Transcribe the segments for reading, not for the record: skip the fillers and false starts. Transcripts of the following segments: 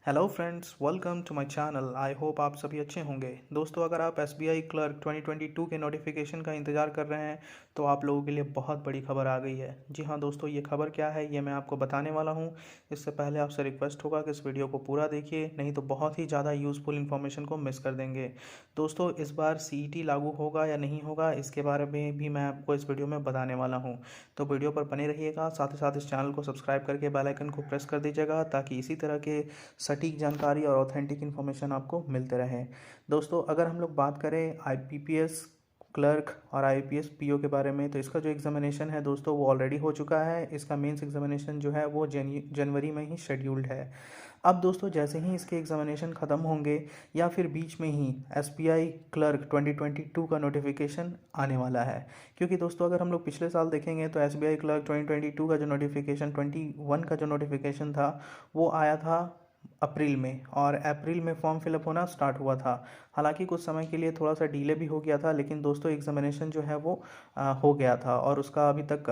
Hello friends, welcome to my channel. I hope आप सभी अच्छे होंगे। दोस्तों, अगर आप एसबीआई क्लर्क 2022 के नोटिफिकेशन का इंतज़ार कर रहे हैं तो आप लोगों के लिए बहुत बड़ी खबर आ गई है। जी हाँ दोस्तों, ये खबर क्या है ये मैं आपको बताने वाला हूँ। इससे पहले आपसे रिक्वेस्ट होगा कि इस वीडियो को पूरा देखिए, नहीं तो बहुत ही ज़्यादा यूज़फुल इन्फॉर्मेशन को मिस कर देंगे। दोस्तों, इस बार सीईटी लागू होगा या नहीं होगा इसके बारे में भी मैं आपको इस वीडियो में बताने वाला हूँ। तो वीडियो पर बने रहिएगा, साथ ही साथ इस चैनल को सब्सक्राइब करके बेल आइकन को प्रेस कर दीजिएगा ताकि इसी तरह के सटीक जानकारी और ऑथेंटिक इन्फॉर्मेशन आपको मिलते रहे। दोस्तों, अगर हम लोग बात करें आईपीपीएस क्लर्क और आईपीएस पीओ के बारे में, तो इसका जो एग्जामिनेशन है दोस्तों वो ऑलरेडी हो चुका है। इसका मेंस एग्जामिनेशन जो है वो जनवरी में ही शेड्यूल्ड है। अब दोस्तों, जैसे ही इसके एग्जामिनेशन ख़त्म होंगे या फिर बीच में ही एसबीआई क्लर्क 2022 का नोटिफिकेशन आने वाला है। क्योंकि दोस्तों, अगर हम लोग पिछले साल देखेंगे तो एसबीआई क्लर्क 2022 का जो नोटिफिकेशन 21 का जो नोटिफिकेशन था वो आया था अप्रैल में, और अप्रैल में फॉर्म फिलअप होना स्टार्ट हुआ था। हालांकि कुछ समय के लिए थोड़ा सा डिले भी हो गया था, लेकिन दोस्तों एग्जामिनेशन जो है वो हो गया था और उसका अभी तक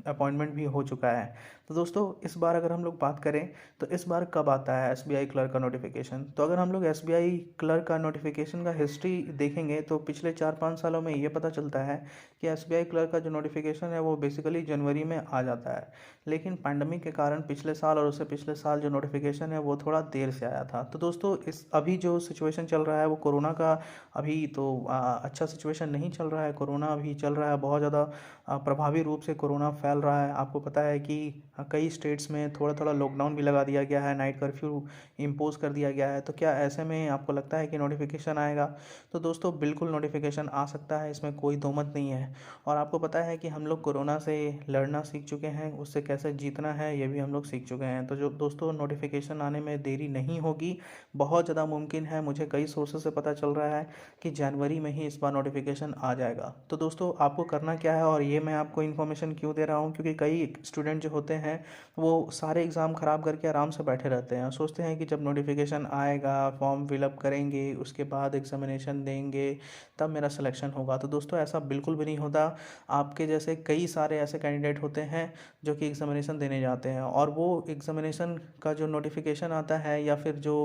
अपॉइंटमेंट भी हो चुका है। तो दोस्तों, इस बार अगर हम लोग बात करें तो इस बार कब आता है एसबीआई क्लर्क का नोटिफिकेशन, तो अगर हम लोग एसबीआई क्लर्क का नोटिफिकेशन का हिस्ट्री देखेंगे तो पिछले 4-5 सालों में ये पता चलता है कि एसबीआई क्लर्क का जो नोटिफिकेशन है वो बेसिकली जनवरी में आ जाता है। लेकिन पैंडमिक के कारण पिछले साल और उससे पिछले साल जो नोटिफिकेशन है वो थोड़ा देर से आया था। तो दोस्तों, इस अभी जो सिचुएशन चल रहा है वो कोरोना का अभी तो अच्छा सिचुएशन नहीं चल रहा है। कोरोना अभी चल रहा है, बहुत ज़्यादा प्रभावी रूप से कोरोना फैल रहा है। आपको पता है कि कई स्टेट्स में थोड़ा थोड़ा लॉकडाउन भी लगा दिया गया है, नाइट कर्फ्यू इम्पोज कर दिया गया है। तो क्या ऐसे में आपको लगता है कि नोटिफिकेशन आएगा? तो दोस्तों, बिल्कुल नोटिफिकेशन आ सकता है, इसमें कोई दो मत नहीं है। और आपको पता है कि हम लोग कोरोना से लड़ना सीख चुके हैं, उससे कैसे जीतना है ये भी हम लोग सीख चुके हैं। तो जो दोस्तों, नोटिफिकेशन आने में देरी नहीं होगी, बहुत ज़्यादा मुमकिन है। मुझे कई सोर्सेस से पता चल रहा है कि जनवरी में ही इस बार नोटिफिकेशन आ जाएगा। तो दोस्तों, आपको करना क्या है, और ये मैं आपको इन्फॉर्मेशन क्यों दे रहा हूँ, क्योंकि कई स्टूडेंट जो होते हैं वो सारे एग्ज़ाम ख़राब करके आराम से बैठे रहते हैं, सोचते हैं कि जब नोटिफिकेशन आएगा, फॉर्म फिलअप करेंगे, उसके बाद एग्ज़ामिनेशन देंगे, तब मेरा सिलेक्शन होगा। तो दोस्तों, ऐसा बिल्कुल भी नहीं होता। आपके जैसे कई सारे ऐसे कैंडिडेट होते हैं जो कि एग्ज़ामिनेशन देने जाते हैं, और वो एग्ज़ामिनेशन का जो नोटिफिकेशन आता है या फिर जो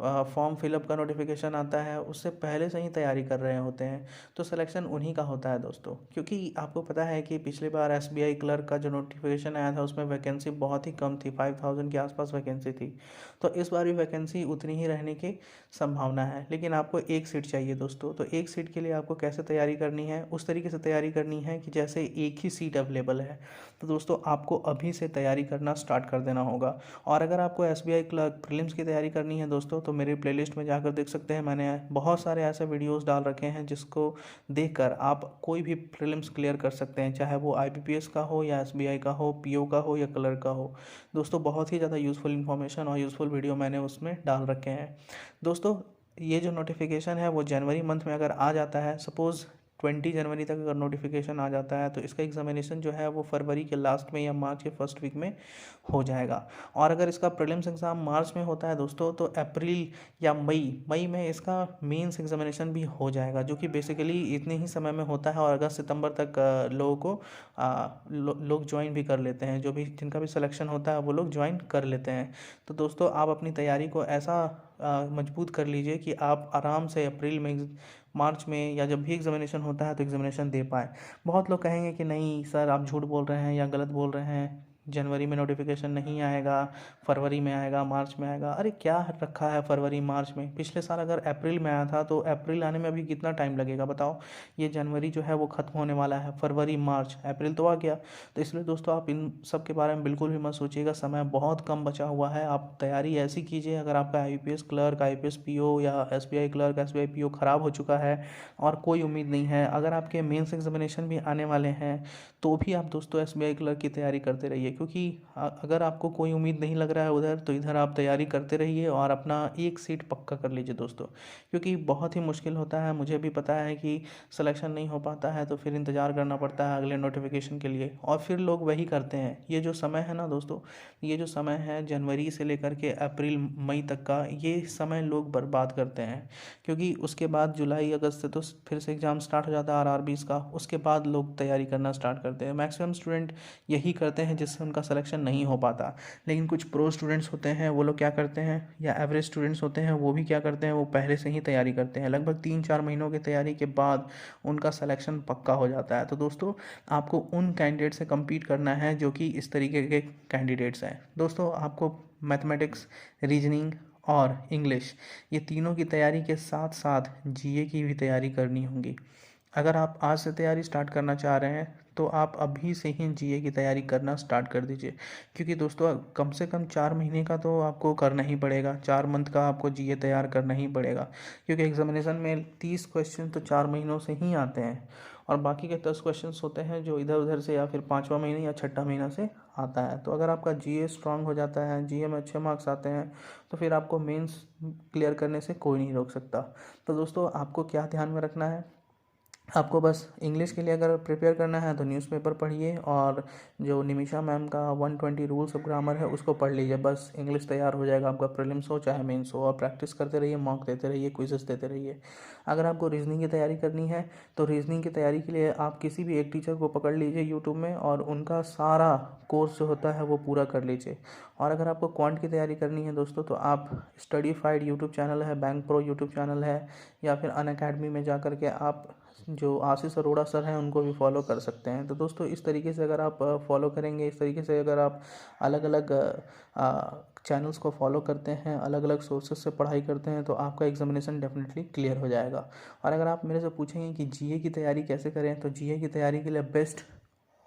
फॉर्म फिलअप का नोटिफिकेशन आता है उससे पहले से ही तैयारी कर रहे होते हैं। तो सिलेक्शन उन्हीं का होता है दोस्तों, क्योंकि आपको पता है कि पिछली बार एसबीआई क्लर्क का जो नोटिफिकेशन आया था उसमें वैकेंसी बहुत ही कम थी, 5000 के आसपास वैकेंसी थी। तो इस बार भी वैकेंसी उतनी ही रहने की संभावना है, लेकिन आपको एक सीट चाहिए दोस्तों। तो एक सीट के लिए आपको कैसे तैयारी करनी है, उस तरीके से तैयारी करनी है कि जैसे एक ही सीट अवेलेबल है। तो दोस्तों, आपको अभी से तैयारी करना स्टार्ट कर देना होगा। और अगर आपको एसबीआई क्लर्क प्रीलिम्स की तैयारी करनी है दोस्तों, तो मेरे प्लेलिस्ट में जाकर देख सकते हैं, मैंने बहुत सारे ऐसे वीडियोस डाल रखे हैं जिसको देखकर आप कोई भी प्रीलिम्स क्लियर कर सकते हैं, चाहे वो आईपीपीएस का हो या एसबीआई का हो, पीओ का हो या क्लर्क का हो। दोस्तों, बहुत ही ज़्यादा यूज़फुल इन्फॉर्मेशन और यूज़फुल वीडियो मैंने उसमें डाल रखे हैं। दोस्तों, ये जो नोटिफिकेशन है वो जनवरी मंथ में अगर आ जाता है, सपोज़ 20 जनवरी तक अगर नोटिफिकेशन आ जाता है, तो इसका एग्जामिनेशन जो है वो फरवरी के लास्ट में या मार्च के फर्स्ट वीक में हो जाएगा। और अगर इसका प्रीलिम्स एग्ज़ाम मार्च में होता है दोस्तों, तो अप्रैल या मई में इसका मेंस एग्जामिनेशन भी हो जाएगा, जो कि बेसिकली इतने ही समय में होता है। और अगस्त सितंबर तक लोगों को लोग ज्वाइन भी कर लेते हैं, जो भी जिनका भी सिलेक्शन होता है वो लोग ज्वाइन कर लेते हैं। तो दोस्तों, आप अपनी तैयारी को ऐसा मजबूत कर लीजिए कि आप आराम से अप्रैल में, मार्च में या जब भी एग्जामिनेशन होता है तो एग्जामिनेशन दे पाएँ। बहुत लोग कहेंगे कि नहीं सर, आप झूठ बोल रहे हैं या गलत बोल रहे हैं, जनवरी में नोटिफिकेशन नहीं आएगा, फरवरी में आएगा, मार्च में आएगा। अरे क्या रखा है फरवरी मार्च में? पिछले साल अगर अप्रैल में आया था तो अप्रैल आने में अभी कितना टाइम लगेगा बताओ। ये जनवरी जो है वो ख़त्म होने वाला है, फरवरी मार्च अप्रैल तो आ गया। तो इसलिए दोस्तों, आप इन सब के बारे में बिल्कुल भी मत सोचिएगा, समय बहुत कम बचा हुआ है। आप तैयारी ऐसी कीजिए, अगर आपका आईपीएस क्लर्क, आईपीएस पीओ या एसबीआई क्लर्क, एसबीआई पीओ ख़राब हो चुका है और कोई उम्मीद नहीं है, अगर आपके मेंस एग्जामिनेशन भी आने वाले हैं, तो भी आप दोस्तों एसबीआई क्लर्क की तैयारी करते रहिए। क्योंकि अगर आपको कोई उम्मीद नहीं लग रहा है उधर, तो इधर आप तैयारी करते रहिए और अपना एक सीट पक्का कर लीजिए दोस्तों। क्योंकि बहुत ही मुश्किल होता है, मुझे भी पता है कि सिलेक्शन नहीं हो पाता है तो फिर इंतज़ार करना पड़ता है अगले नोटिफिकेशन के लिए, और फिर लोग वही करते हैं। ये जो समय है ना दोस्तों, ये जो समय है जनवरी से लेकर के अप्रैल मई तक का, ये समय लोग बर्बाद करते हैं। क्योंकि उसके बाद जुलाई अगस्त से तो फिर से एग्ज़ाम स्टार्ट हो जाता है आरआरबीज़ का, उसके बाद लोग तैयारी करना स्टार्ट करते करते हैं। मैक्सिमम स्टूडेंट यही करते हैं जिससे उनका सिलेक्शन नहीं हो पाता। लेकिन कुछ प्रो स्टूडेंट्स होते हैं, वो लोग क्या करते हैं, या एवरेज स्टूडेंट्स होते हैं, वो भी क्या करते हैं, वो पहले से ही तैयारी करते हैं। लगभग 3-4 महीनों की तैयारी के बाद उनका सिलेक्शन पक्का हो जाता है। तो दोस्तों आपको उन कैंडिडेट से कम्पीट करना है जो कि इस तरीके के कैंडिडेट्स हैं। दोस्तों आपको मैथमेटिक्स, रीजनिंग और इंग्लिश, ये तीनों की तैयारी के साथ साथ जीए की भी तैयारी करनी होगी। अगर आप आज से तैयारी स्टार्ट करना चाह रहे हैं तो आप अभी से ही जीए की तैयारी करना स्टार्ट कर दीजिए, क्योंकि दोस्तों कम से कम 4 महीने का तो आपको करना ही पड़ेगा, 4 मंथ का आपको जीए तैयार करना ही पड़ेगा। क्योंकि एग्जामिनेशन में 30 क्वेश्चन तो 4 महीनों से ही आते हैं और बाकी के 10 क्वेश्चंस होते हैं जो इधर उधर से या फिर 5वां महीने या 6ठा महीना से आता है। तो अगर आपका जीए स्ट्रांग हो जाता है, जीए में अच्छे मार्क्स आते हैं, तो फिर आपको मेंस क्लियर करने से कोई नहीं रोक सकता। तो दोस्तों आपको क्या ध्यान में रखना है, आपको बस इंग्लिश के लिए अगर प्रिपेयर करना है तो न्यूज़पेपर पढ़िए और जो निमिषा मैम का 120 रूल्स ऑफ ग्रामर है उसको पढ़ लीजिए। बस इंग्लिश तैयार हो जाएगा आपका, प्रीलिम्स हो चाहे मेंस हो। और प्रैक्टिस करते रहिए, मॉक देते रहिए, क्विज़ेस देते रहिए। अगर आपको रीजनिंग की तैयारी करनी है तो रीजनिंग की तैयारी के लिए आप किसी भी एक टीचर को पकड़ लीजिए यूट्यूब में और उनका सारा कोर्स जो होता है वो पूरा कर लीजिए। और अगर आपको क्वांट की तैयारी करनी है दोस्तों तो आप स्टडीफाइड यूट्यूब चैनल है, बैंक प्रो यूट्यूब चैनल है, या फिर अनअकैडमी में जा कर के आप जो आशीष अरोड़ा सर हैं उनको भी फॉलो कर सकते हैं। तो दोस्तों इस तरीके से अगर आप फॉलो करेंगे, इस तरीके से अगर आप अलग अलग चैनल्स को फॉलो करते हैं, अलग अलग सोर्सेज से पढ़ाई करते हैं, तो आपका एग्जामिनेशन डेफिनेटली क्लियर हो जाएगा। और अगर आप मेरे से पूछेंगे कि जीए की तैयारी कैसे करें, तो जीए की तैयारी के लिए best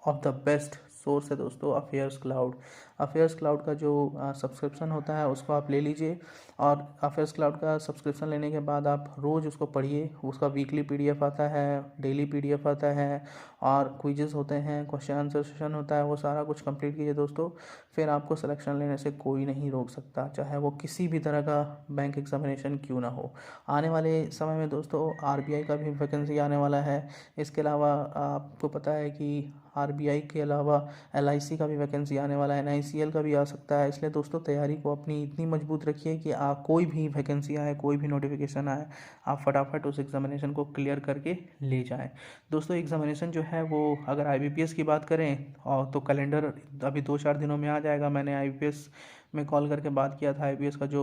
of the best source है दोस्तों अफेयर्स क्लाउड। अफेयर्स क्लाउड का जो सब्सक्रिप्शन होता है उसको आप ले लीजिए और अफेयर्स क्लाउड का सब्सक्रिप्शन लेने के बाद आप रोज़ उसको पढ़िए। उसका वीकली पीडीएफ आता है, डेली पीडीएफ आता है और क्विजेस होते हैं, क्वेश्चन आंसर सेशन होता है। वो सारा कुछ कंप्लीट कीजिए दोस्तों, फिर आपको सिलेक्शन लेने से कोई नहीं रोक सकता, चाहे वो किसी भी तरह का बैंक एग्जामिनेशन क्यों ना हो। आने वाले समय में दोस्तों आरबीआई का भी वैकेंसी आने वाला है। इसके अलावा आपको पता है कि आरबीआई के अलावा एलआईसी का भी वैकेंसी आने वाला है, एनआईसीएल का भी आ सकता है। इसलिए दोस्तों तैयारी को अपनी इतनी मजबूत रखिए कि कोई भी वैकेंसी आए, कोई भी नोटिफिकेशन आए, आप फटाफट उस एग्जामिनेशन को क्लियर करके ले जाएं। दोस्तों एग्जामिनेशन जो है वो अगर आईबीपीएस की बात करें और तो कैलेंडर अभी 2-4 दिनों में आ जाएगा। मैंने आईबीपीएस में कॉल करके बात किया था। आईबीएस का जो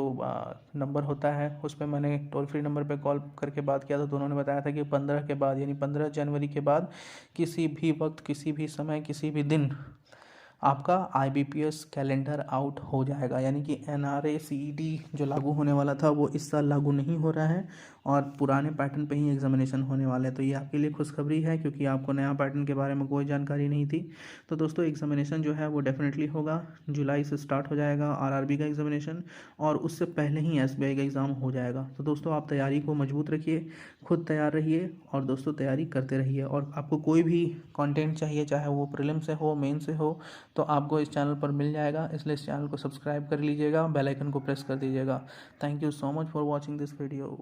नंबर होता है उस पर मैंने टोल फ्री नंबर पे कॉल करके बात किया था, तो उन्होंने बताया था कि 15 के बाद यानी 15 जनवरी के बाद किसी भी वक्त, किसी भी समय, किसी भी दिन आपका आईबीपीएस कैलेंडर आउट हो जाएगा। यानी कि एनआरए सीईटी जो लागू होने वाला था वो इस साल लागू नहीं हो रहा है और पुराने पैटर्न पे ही एग्जामिनेशन होने वाले हैं। तो ये आपके लिए खुशखबरी है क्योंकि आपको नया पैटर्न के बारे में कोई जानकारी नहीं थी। तो दोस्तों एग्जामिनेशन जो है वो डेफिनेटली होगा, जुलाई से स्टार्ट हो जाएगा आरआरबी का एग्जामिनेशन और उससे पहले ही एसबीआई का एग्ज़ाम हो जाएगा। तो दोस्तों आप तैयारी को मजबूत रखिए, खुद तैयार रहिए और दोस्तों तैयारी करते रहिए। और आपको कोई भी कंटेंट चाहिए, चाहे वो प्रीलिम से हो, मेन से हो, तो आपको इस चैनल पर मिल जाएगा। इसलिए इस चैनल को सब्सक्राइब कर लीजिएगा, बेल आइकन को प्रेस कर दीजिएगा। Thank you so much for watching this video.